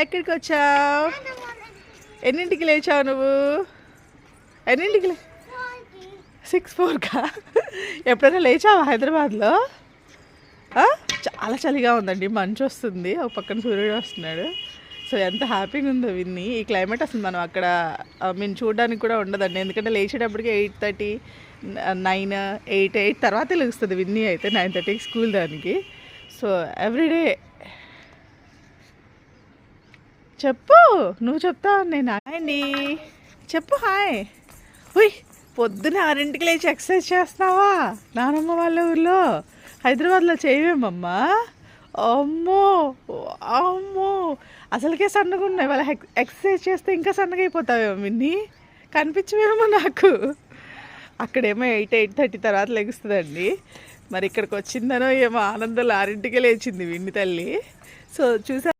ఎక్కడికి వచ్చావు? ఎన్నింటికి లేచావు నువ్వు? ఎన్నింటికి 6-4కా? ఎప్పుడైనా లేచావా హైదరాబాద్లో? చాలా చలిగా ఉందండి, మంచు వస్తుంది, ఒక పక్కన సూర్యుడు వస్తున్నాడు. సో ఎంత హ్యాపీగా ఉందో విన్ని. ఈ క్లైమేట్ అసలు మనం అక్కడ మేము చూడడానికి కూడా ఉండదండి, ఎందుకంటే లేచేటప్పటికి 8:30, 9, 8 తర్వాతే లేస్తుంది విన్ని. అయితే 9:30కి స్కూల్ దానికి. సో ఎవ్రీడే చెప్పు, నువ్వు చెప్తావు నేను అండి చెప్పు. హాయ్. ఉయ్, పొద్దున 6ంటికి లేచి ఎక్సర్సైజ్ చేస్తున్నావా నానమ్మ వాళ్ళ ఊర్లో? హైదరాబాద్లో చేయవేమమ్మా? అమ్మో అమ్మో, అసలుకే సన్నగా ఉన్నాయి, వాళ్ళ ఎక్సర్సైజ్ చేస్తే ఇంకా సన్నగా అయిపోతావేమో విన్ని, కనిపించవేమో నాకు. అక్కడేమో 8:30 తర్వాత లెగుస్తుందండి. మరి ఇక్కడికి వచ్చిందనో ఏమో ఆనందంలో 6ంటికే లేచింది విన్ని తల్లి. సో చూసా